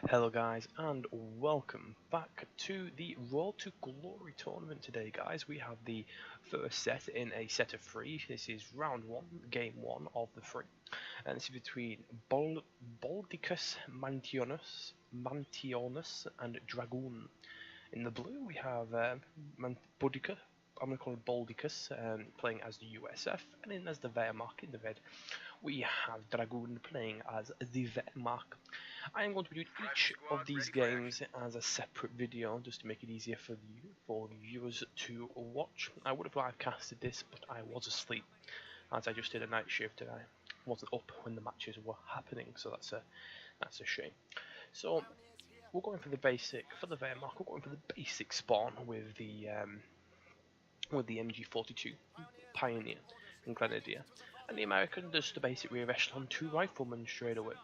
Hello guys and welcome back to the Road to Glory tournament today guys. We have the first set in a set of three. This is round one, game one of the three. And this is between Boldicus Mantious and DragON. In the blue we have Boldicus, I'm going to call it Boldicus, playing as the USF, and then as the Wehrmacht in the red we have DragON playing as the Wehrmacht. I am going to be doing each of these games as a separate video just to make it easier for the viewers to watch. I would have live casted this, but I was asleep as I just did a night shift and I wasn't up when the matches were happening, so that's a shame. So we're going for the Wehrmacht. We're going for the basic spawn with the MG42 Pioneer and Grenadier, and the American does the basic rear echelon 2 rifleman straight away.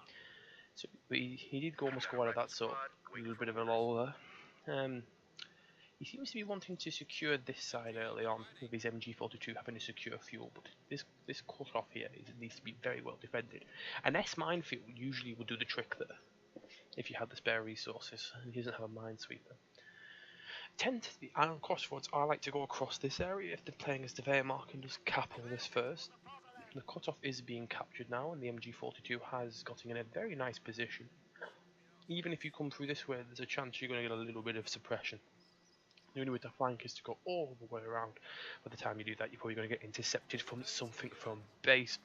So he did almost go out of that, so a little bit of a lull there. He seems to be wanting to secure this side early on with his MG42 having to secure fuel, but this cut-off here needs to be very well defended. An S minefield usually will do the trick there if you have the spare resources, and he doesn't have a minesweeper. Tend to the iron crossroads. I like to go across this area if they're playing as the Wehrmacht and just cap all this first. The cutoff is being captured now, and the MG42 has gotten in a very nice position. Even if you come through this way, there's a chance you're going to get a little bit of suppression. The only way to flank is to go all the way around. By the time you do that, you're probably going to get intercepted from something from base.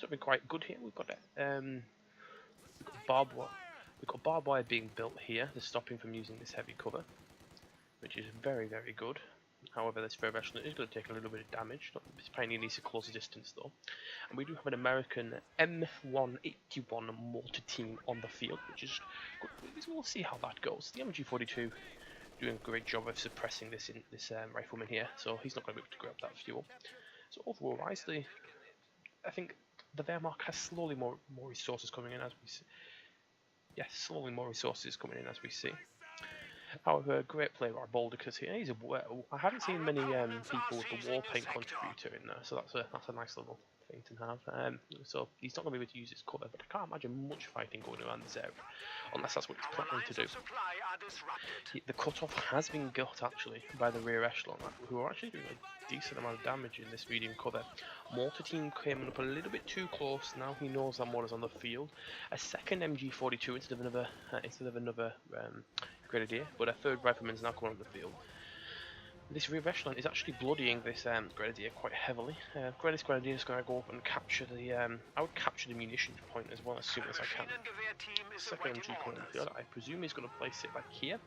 Something quite good here. We've got barbed wire. We've got barbed wire being built here to stop him from using this heavy cover, which is very, very good. However, this rear echelon is going to take a little bit of damage. This Pioneer needs to close the distance though. And we do have an American M181 mortar team on the field, which is good. We'll see how that goes. The MG42 doing a great job of suppressing this rifleman here, so he's not going to be able to grab that fuel. So overall, wisely, I think the Wehrmacht has slowly more resources coming in as we see. Yes, slowly more resources coming in as we see. However, great player by Boldicus here. I haven't seen many people with the war paint contributor in there, so that's a nice little thing to have. So he's not going to be able to use his cover, but I can't imagine much fighting going around this area, unless that's what he's planning to do. The cutoff has been got actually by the rear echelon, who are actually doing a decent amount of damage in this medium cover. Mortar team came up a little bit too close. Now he knows that mortar's on the field. A second MG42 instead of another Grenadier, but a third rifleman's now coming on the field. This rear echelon is actually bloodying this Grenadier quite heavily. This Grenadier is going to go up and capture the. I would capture the munition point as well as soon as I can. Second MG coming on the field. I presume he's going to place it like here.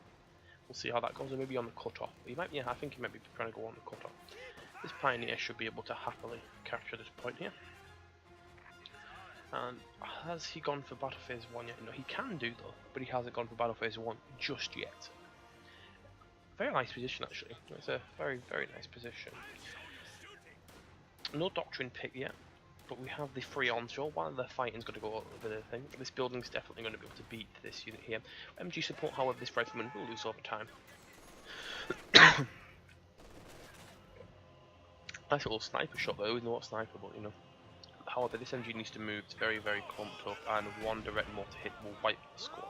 We'll see how that goes, or maybe on the cutoff. I think he might be trying to go on the cutoff. This Pioneer should be able to happily capture this point here. And has he gone for Battle Phase 1 yet? No, he can do though, but he hasn't gone for Battle Phase 1 just yet. Very nice position actually. It's a very, very nice position. No doctrine pick yet, but we have the free onshore. While the fighting's going to go over the thing, this building's definitely going to be able to beat this unit here. MG support, however, this rifleman will lose over time. Nice little sniper shot though, isn't what sniper, but you know. However, this MG needs to move. It's very, very clumped up, and one direct mortar hit will wipe the squad.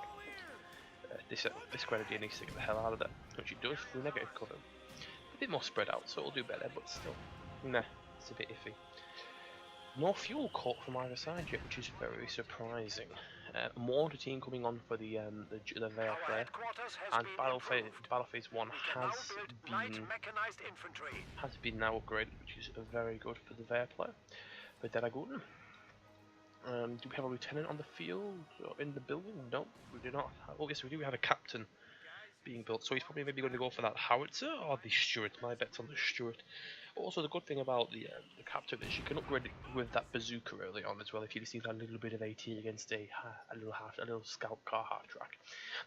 This Grenadier needs to get the hell out of there, which it does through negative cover. A bit more spread out, so it'll do better, but still, nah, it's a bit iffy. No fuel caught from either side yet, which is very surprising. Mortar team coming on for the Veil player, and Battle Phase 1 has been now upgraded, which is very good for the Veil player. But DragON. Do we have a lieutenant on the field or in the building? No, we do not. Oh yes, we do. We have a captain being built, so he's probably maybe going to go for that howitzer or the Stuart. My bet's on the Stuart. Also, the good thing about the captain is you can upgrade it with that bazooka early on as well. If you just need a little bit of AT against a little scout car half track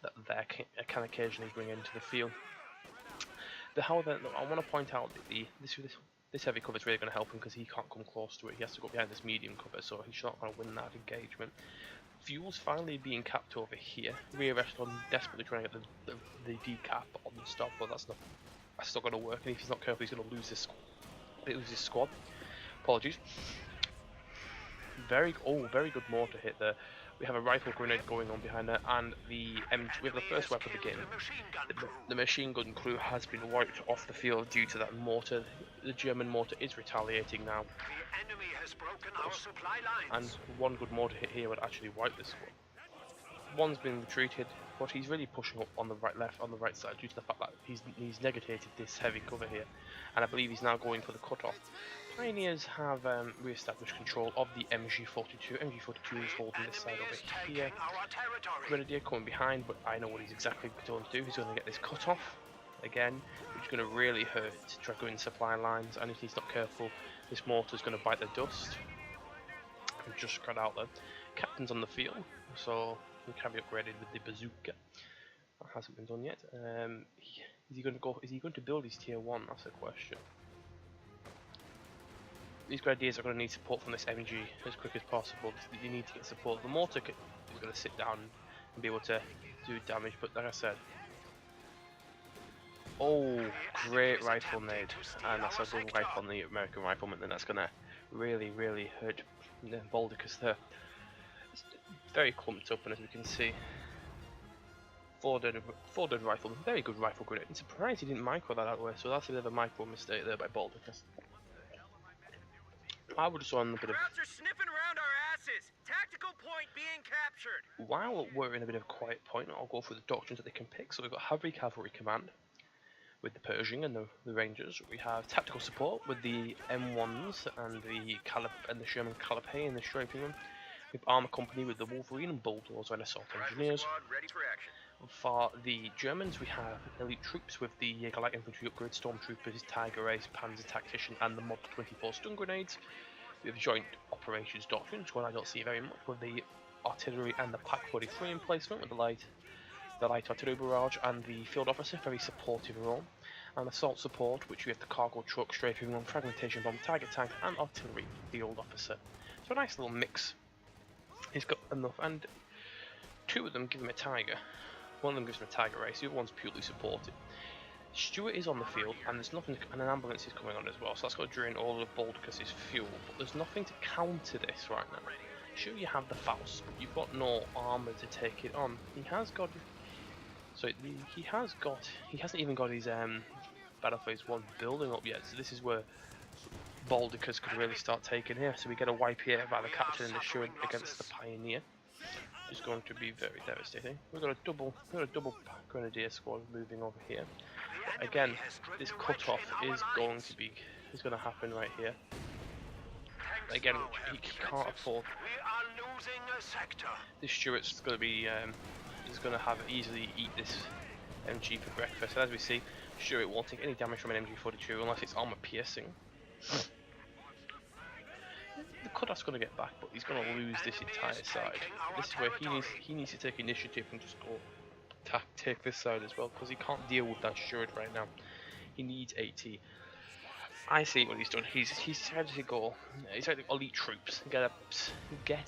that they can occasionally bring into the field. But however, I want to point out that this heavy cover is really going to help him because he can't come close to it. He has to go behind this medium cover, so he's not going to win that engagement. Fuel's finally being capped over here. Rear echelon desperately trying to get the decap on the stop, but that's not going to work. And if he's not careful, he's going to lose his squad. Apologies. Very good mortar hit there. We have a rifle grenade going on behind her, and we have the first wipe of the game. The machine gun crew has been wiped off the field due to that mortar. The German mortar is retaliating now. The enemy has broken our supply lines. And one good mortar hit here would actually wipe this squad. One's been retreated, but he's really pushing up on the right side due to the fact that he's negated this heavy cover here, and I believe he's now going for the cutoff. Pioneers have re-established control of the MG42. MG42 is holding this side over here. Grenadier coming behind, but I know what he's exactly going to do. He's going to get this cutoff again, which is going to really hurt DragON supply lines, and if he's not careful, this mortar is going to bite the dust. And just got out there. Captain's on the field, so he can be upgraded with the bazooka. That hasn't been done yet. Is he going to build his tier 1? That's the question. These grenadiers are going to need support from this MG as quick as possible. You need to get support. The mortar is going to sit down and be able to do damage, but like I said, oh, great rifle nade, and that's a good wipe on the American rifleman, and that's going to really, really hurt the Boldicus there. It's very clumped up, and as we can see, four dead rifleman, very good rifle grenade. I'm surprised he didn't micro that out of the way, so that's a bit of a micro mistake there by Boldicus. I would just want a bit of. Krauts are sniffing around our asses. Tactical point being captured. While we're in a bit of a quiet point, I'll go through the doctrines that they can pick. So we've got Heavy Cavalry Command with the Pershing and the Rangers. We have tactical support with the M1s and the Sherman Calibre and the Strafing Room. We have Armour Company with the Wolverine and Bulldozer and Assault Engineers. Ready for action. For the Germans, we have elite troops with the Jaeger Light Infantry upgrade, Stormtroopers, Tiger Ace, Panzer Tactician, and the Mod 24 stun grenades. We have Joint Operations Doctrines, one I don't see very much, with the Artillery and the Pack 43 emplacement, with the light artillery barrage, and the Field Officer, very supportive role. And Assault Support, which we have the Cargo Truck, Strafing Room, Fragmentation Bomb, Target Tank, and Artillery Field Officer. So a nice little mix. He's got enough, and two of them give him a Tiger. One of them gives him a Tiger Race, the other one's purely supported. Stuart is on the field, and there's nothing, and an ambulance is coming on as well, so that's going to drain all of Boldicus's fuel, but there's nothing to counter this right now. Sure, you have the Faust, but you've got no armour to take it on. He hasn't even got his Battle Phase 1 building up yet, so this is where Boldicus could really start taking here. So we get a wipe here by the Captain and the Stuart against the Pioneer. Is going to be very devastating. We've got a double Grenadier squad moving over here. But again, this cutoff is going to happen right here. Again, he can't afford. This Stuart's going to be is going to have easily eat this MG for breakfast. And as we see, Stuart won't take any damage from an MG42 unless it's armor piercing. The cutoff's going to get back, but he's going to lose this entire side. This is where he needs to take initiative and just go take this side as well, because he can't deal with that Stuart right now. He needs AT. I see what he's done. He's decided to go. He's like elite troops. Get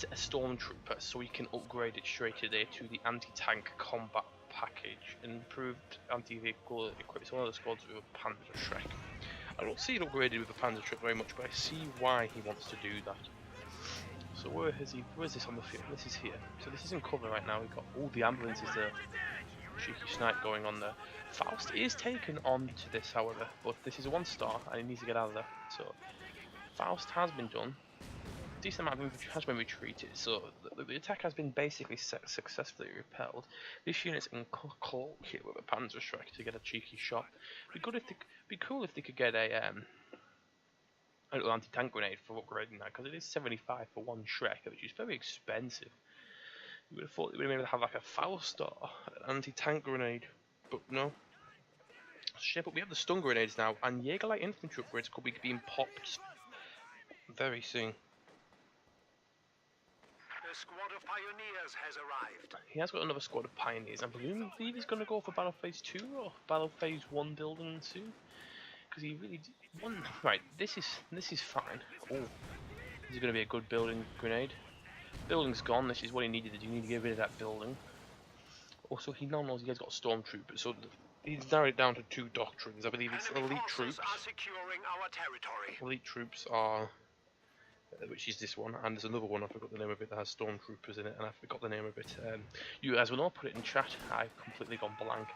a stormtrooper so he can upgrade it straight today to the anti-tank combat package and improved anti-vehicle equipment. So one of the squads with a Panzer Shrek. I don't see it upgraded with the Panzer Shrek very much, but I see why he wants to do that. So where is this on the field? This is here. So this is in cover right now. We've got all the ambulances there. Cheeky snipe going on there. Faust is taken on to this, however, but this is a 1-star and he needs to get out of there. So Faust has been done. Decent amount of infantry has been retreated, so the attack has been basically successfully repelled. This unit's in cloak here with a Panzer Shrek to get a cheeky shot. Be cool if they could get a little anti-tank grenade for upgrading that, because it is 75 for one Shrek, which is very expensive. You would have thought they would have been able to have like a Faust or an anti-tank grenade, but no. Shit, but we have the stun grenades now, and Jaeger Light infantry upgrades could be being popped very soon. The squad of Pioneers has arrived. He has got another squad of Pioneers. I believe he's going to go for Battle Phase 2 or Battle Phase 1 building soon. Because he really did. Right, this is fine. Oh, this is going to be a good building grenade. Building's gone. This is what he needed to do. You need to get rid of that building. Also, he now knows he has got stormtroopers, so he's narrowed it down to 2 doctrines. I believe it's elite troops. Are securing our territory. Elite troops are which is this one, and there's another one, I forgot the name of it, that has stormtroopers in it, and I forgot the name of it. You guys will all put it in chat. I've completely gone blank.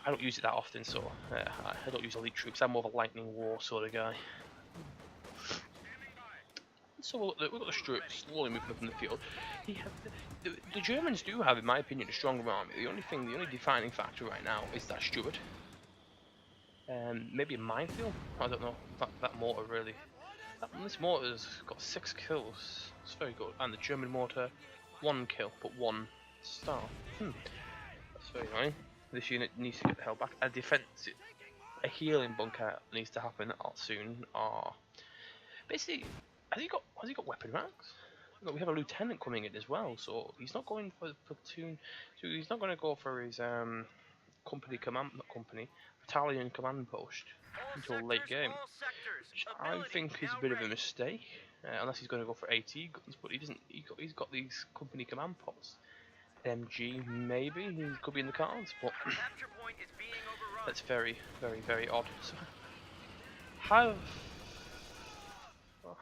I don't use it that often, so I don't use elite troops. I'm more of a lightning war sort of guy. So we've got the Stuart slowly moving up in the field. The Germans do have, in my opinion, a stronger army. The only defining factor right now is that Stuart. Maybe a minefield? I don't know. That mortar really. This mortar's got 6 kills. It's very good. And the German mortar, 1 kill, but 1 star. That's very annoying. This unit needs to get the hell back. A healing bunker needs to happen soon. Basically, has he got weapon ranks? We have a lieutenant coming in as well, so he's not going for the platoon. So he's not going to go for his battalion command post until late game, which I think is a bit of a mistake. Unless he's going to go for AT guns, but he doesn't. He's got these company command posts. MG maybe he could be in the cards, but that's very, very, very odd. So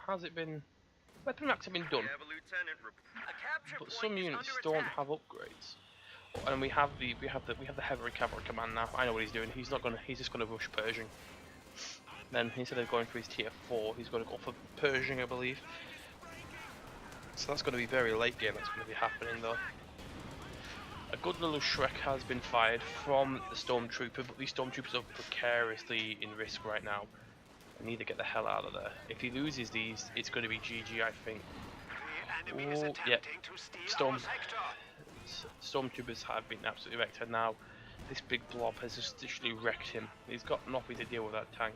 has it been? Weapon racks have been done, but some units don't have upgrades. And we have the heavy cavalry command now. I know what he's doing. He's just gonna rush Pershing. Then instead of going for his tier 4, he's gonna go for Pershing, I believe. So that's gonna be very late game. That's gonna be happening though. A good little Shrek has been fired from the Stormtrooper, but these Stormtroopers are precariously in risk right now. I need to get the hell out of there. If he loses these, it's going to be GG, I think. Ooh, yeah. Stormtroopers have been absolutely wrecked, and now this big blob has just literally wrecked him. He's got nothing to deal with that tank.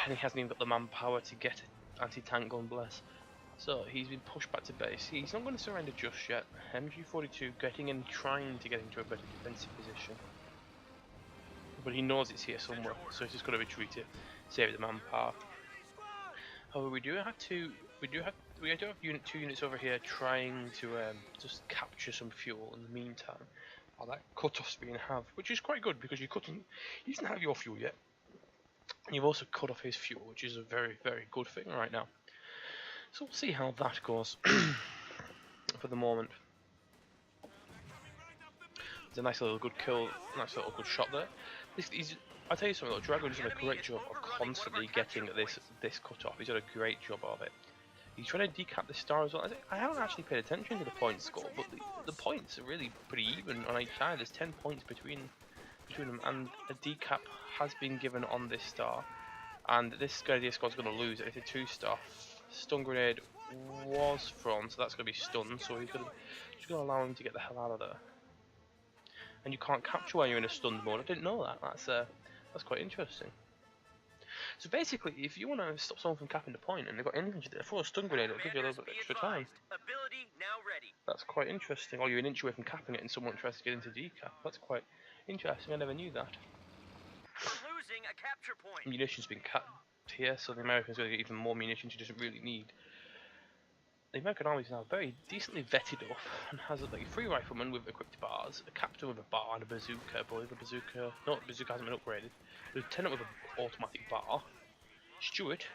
And he hasn't even got the manpower to get anti-tank gun, bless. So he's been pushed back to base. He's not going to surrender just yet. MG42 getting in, trying to get into a better defensive position. But he knows it's here somewhere, so he's just going to retreat it, save the manpower. However, we do have 2 units over here trying to just capture some fuel in the meantime, while that cut-off's being had, which is quite good because he doesn't have your fuel yet. And you've also cut off his fuel, which is a very, very good thing right now. So we'll see how that goes for the moment. It's a nice little good kill, nice little good shot there. I'll tell you something though, DragON's done a great job of constantly getting this cut off. He's done a great job of it. He's trying to decap the star as well. I haven't actually paid attention to the point score, but the points are really pretty even on each side. There's 10 points between them, and a decap has been given on this star. And this Grenadier squad's going to lose it. It's a 2-star. Stun grenade was thrown, so that's going to be stunned. So he's going to allow him to get the hell out of there. And you can't capture while you're in a stunned mode. I didn't know that. That's quite interesting. So basically, if you want to stop someone from capping the point and they've got anything to do, for a stun grenade, it'll give you a little bit extra time. That's quite interesting. Or you're an inch away from capping it and someone tries to get into decap. That's quite interesting. I never knew that. Losing a capture point. Munitions being capped here, so the Americans are going to get even more munitions he doesn't really need. The American army is now very decently vetted up and has like 3 riflemen with equipped bars, a captain with a bar and a bazooka. I believe the bazooka hasn't been upgraded. A lieutenant with an automatic bar. Stuart,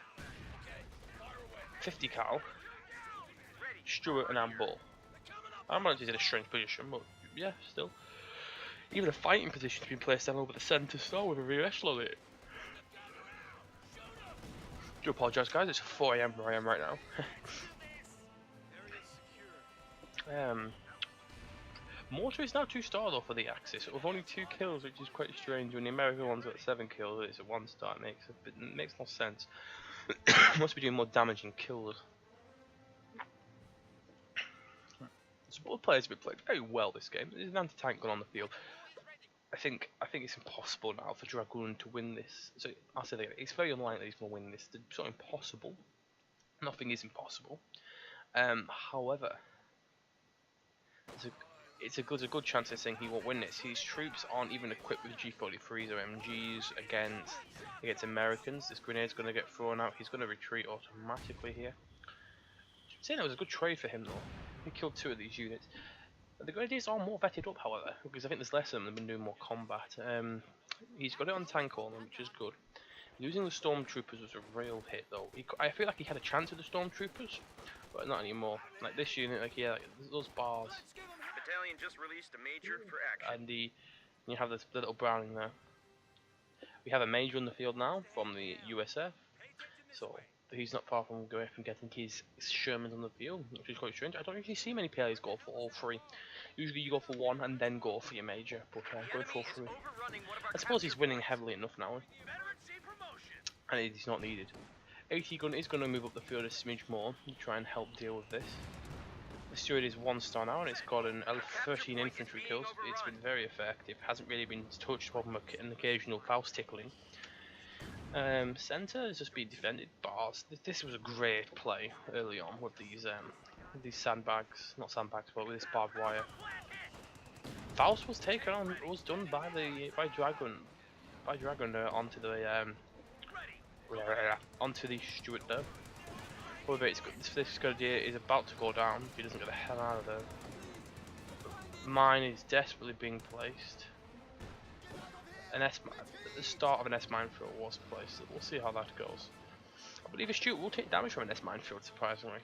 50 cal. Stuart and Ambull. I'm not in a strange position, but yeah, still. Even a fighting position has been placed down over the centre star with a rear echelon in it. Do apologise, guys. It's 4 AM where I am right now. Mortar is now 2-star though for the Axis, with only 2 kills, which is quite strange. When the American one's got 7 kills, it's a 1-star. It makes no sense. Must be doing more damage than kills. So both players have been playing very well this game. There's an anti-tank gun on the field. I think it's impossible now for DragON to win this. So I'll say that it's very unlikely he's going to win this. It's not impossible. Nothing is impossible. However, it's a good chance of saying he won't win this. His troops aren't even equipped with G43s or MGs against Americans. This grenade's going to get thrown out. He's going to retreat automatically here. Saying that was a good trade for him though. He killed 2 of these units. The Grenadiers are more vetted up, however, because I think there's less of them. They've been doing more combat. He's got it on tank armor, which is good. Losing the Stormtroopers was a real hit, though. I feel like he had a chance with the Stormtroopers, but not anymore. Like this unit, like yeah, like, those bars, Battalion just released a major for action. and you have the little Browning there. We have a major on the field now from the USF, so he's not far from going from getting his Shermans on the field, which is quite strange. I don't usually see many players go for all three. Usually you go for one and then go for your major, but going for all three. I suppose he's winning heavily enough now, and he's not needed. AT gun is going to move up the field a smidge more to try and help deal with this. The Steward is 1 star now and it's got 13 infantry kills. It's been very effective, hasn't really been touched from an occasional Faust tickling. Centre has just been defended. Bars. This was a great play early on with these sandbags, not sandbags, but with this barbed wire. Faust was taken on, was done by DragON onto the Steward there. However, this Grenadier is about to go down if he doesn't get the hell out of there. Mine is desperately being placed. The start of an S minefield was placed. We'll see how that goes. I believe a Steward will take damage from an S minefield, surprisingly.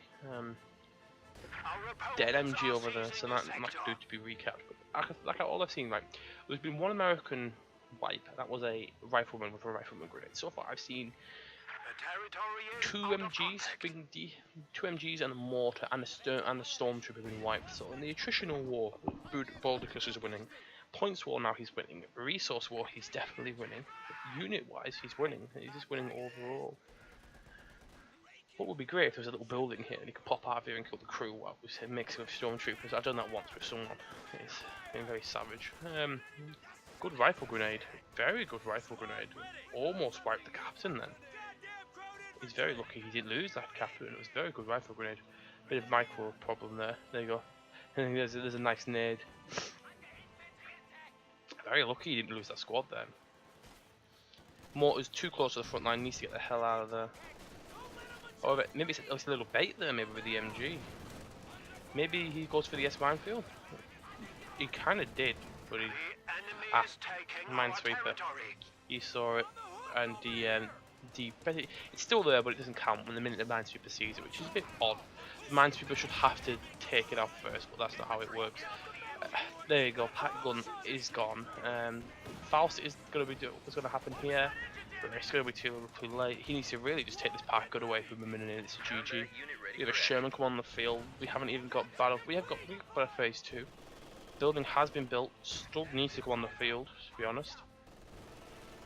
Dead MG over there, so that might do to be recapped. But like all I've seen, like there's been one American wipe that was a rifleman with a rifleman grenade. So far, I've seen two MGs and a mortar and a stormtrooper being wiped. So in the attritional war, Boldicus is winning. Points war now he's winning. Resource war he's definitely winning. Unit wise he's winning. He's just winning overall. What would be great if there was a little building here and he could pop out of here and kill the crew while we say mixing with stormtroopers. I've done that once with someone. It's been very savage. Good rifle grenade. Very good rifle grenade. Almost wiped the captain then. He's very lucky he didn't lose that captain. It was a very good rifle grenade. Bit of micro problem there. There you go. And there's a nice nade. Very lucky he didn't lose that squad then. Mortar's too close to the front line. Needs to get the hell out of there. However, maybe it's a little bait there. Maybe with the MG. Maybe he goes for the S minefield. He kind of did, but he minesweeper. He saw it, and it's still there, but it doesn't count when the minute the minesweeper sees it, which is a bit odd. The minesweeper should have to take it off first, but that's not how it works. There you go. Pack gun is gone. Faust is going to be what's going to happen here. But it's going to be too late. He needs to really just take this pack gun away from him and it's a GG. We have a Sherman come on the field. We haven't even got battle. We've got a phase 2. Building has been built. Still needs to go on the field, to be honest.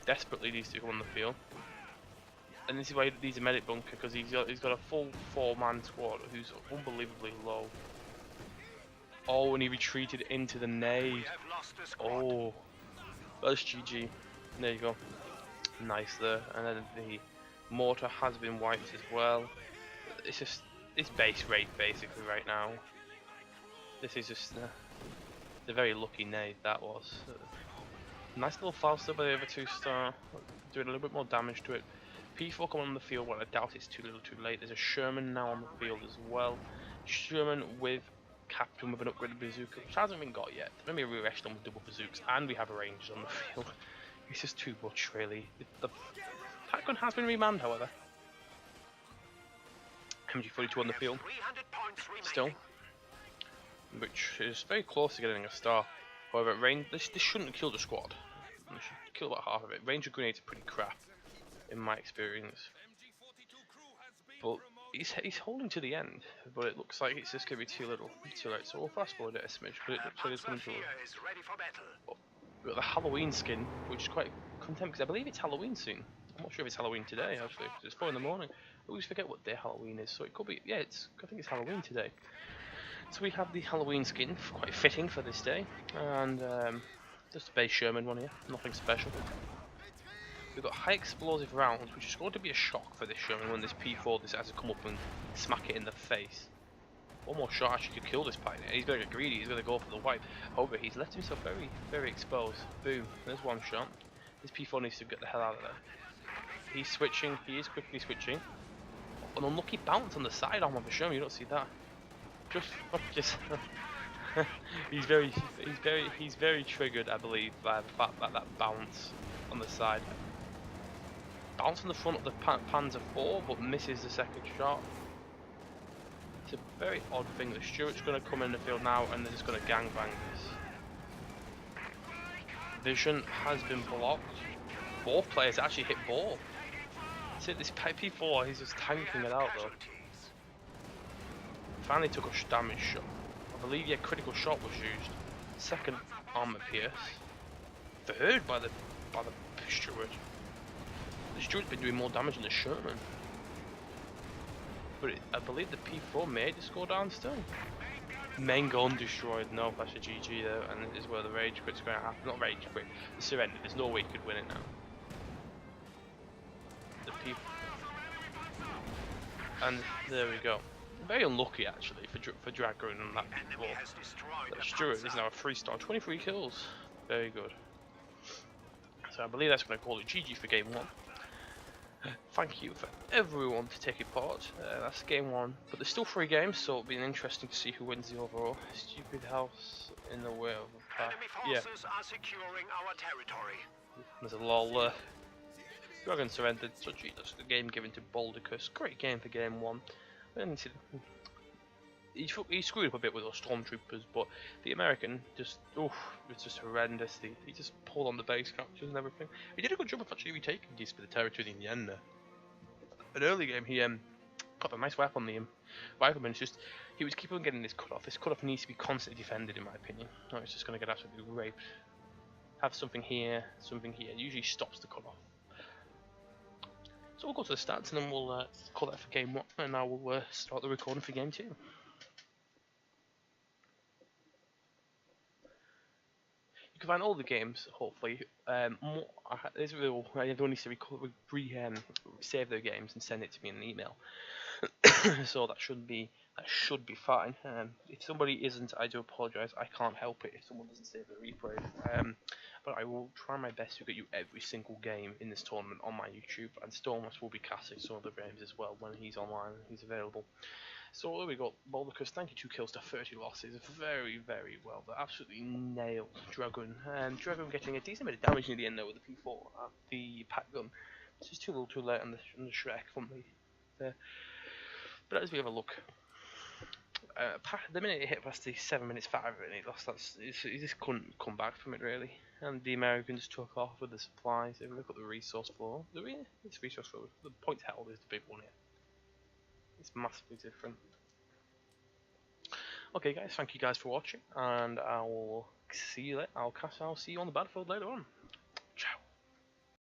Desperately needs to go on the field. And this is why he needs a medic bunker, because he's got a full 4-man squad who's unbelievably low. Oh, and he retreated into the nade. Oh, that's GG. There you go. Nice there. And then the mortar has been wiped as well. It's base rate basically right now. This is just the very lucky nade that was. Nice little Faust by the over 2-star, doing a little bit more damage to it. P4 coming on the field, well I doubt it's too little too late. There's a Sherman now on the field as well. Sherman with Captain with an upgraded bazooka, which hasn't been got yet. Maybe a re-echelon with double bazookas, and we have a ranger on the field. It's just too much really. The attack gun has been remanned however. MG42 on the field. Still. Which is very close to getting a star. However, this shouldn't kill the squad. It should kill about half of it. Ranger grenades are pretty crap, in my experience. But he's holding to the end. But it looks like it's just going to be too little, too late. So we'll fast forward it a smidge. But it looks like it's going to be We've got the Halloween skin, which is quite content because I believe it's Halloween soon. I'm not sure if it's Halloween today actually, because it's 4 in the morning. I always forget what day Halloween is, so it could be, yeah, I think it's Halloween today. So we have the Halloween skin, quite fitting for this day, and just a base Sherman one here, nothing special. We've got high explosive rounds, which is going to be a shock for this Sherman when this P4 has to come up and smack it in the face. One more shot actually could kill this pioneer. He's going to get greedy, he's going to go for the wipe. However, he's left himself very, very exposed. Boom, there's one shot. This P4 needs to get the hell out of there. He's switching, he is quickly switching. An unlucky bounce on the sidearm of the Sherman, you don't see that. Just he's very triggered, I believe, by the fact that that bounce on the side. bounce on the front of the Panzer IV, but misses the second shot. It's a very odd thing. The Stuart's going to come in the field now, and they're just going to gangbang this. Vision has been blocked. Both players actually hit ball. See, this P4, he's just tanking it out though. Finally took a damage shot. I believe, yeah, critical shot was used. Second armor pierce. Third by the Stuart. The Stuart's been doing more damage than the Sherman. But I believe the P4 made the score down still. Main gun destroyed. No, that's a GG though, and this is where the rage quit's going to happen. Not rage quit, the surrender. There's no way you could win it now. The P. And there we go. Very unlucky actually for DragON on that P4. The Stuart is now a 3-star, 23 kills. Very good. So I believe that's going to call it GG for game 1. Thank you for everyone to taking part. That's game 1, but there's still 3 games, so it'll be interesting to see who wins the overall. Stupid house in the way of the path. Yeah. Are securing our territory. There's a lol. DragON surrendered, so that's the game given to Boldicus. Great game for game 1. And he screwed up a bit with those stormtroopers, but the American just, it was just horrendous. He just pulled on the base captures and everything. He did a good job of actually retaking these for the territory in the end there. An early game, he got a nice weapon on the rifleman. It's just, he was keep on getting this cut off. This cut off needs to be constantly defended, in my opinion. No, it's just going to get absolutely raped. Have something here, it usually stops the cut off. So we'll go to the stats and then we'll call that for game 1, and now we'll start the recording for game 2. You can find all the games, hopefully. Everyone needs to save their games and send it to me in an email. So that should be fine. If somebody isn't, I do apologise. I can't help it if someone doesn't save the replay. But I will try my best to get you every single game in this tournament on my YouTube, and Stormus will be casting some of the games as well when he's online and he's available. So there we go. Boldicus, 92 kills to 30 losses. Very, very well. They absolutely nailed DragON. DragON getting a decent bit of damage near the end there with the P4 at the pack gun. This is too little too late on the Shrek from there. But as we have a look, the minute it hit past the 7 minutes 5 and he lost, he just couldn't come back from it really. And the Americans took off with the supplies. If we look at the resource floor, this resource floor, the point held is the big one here. It's massively different. Okay guys, thank you guys for watching, and I will see you later. I'll see you on the battlefield later on.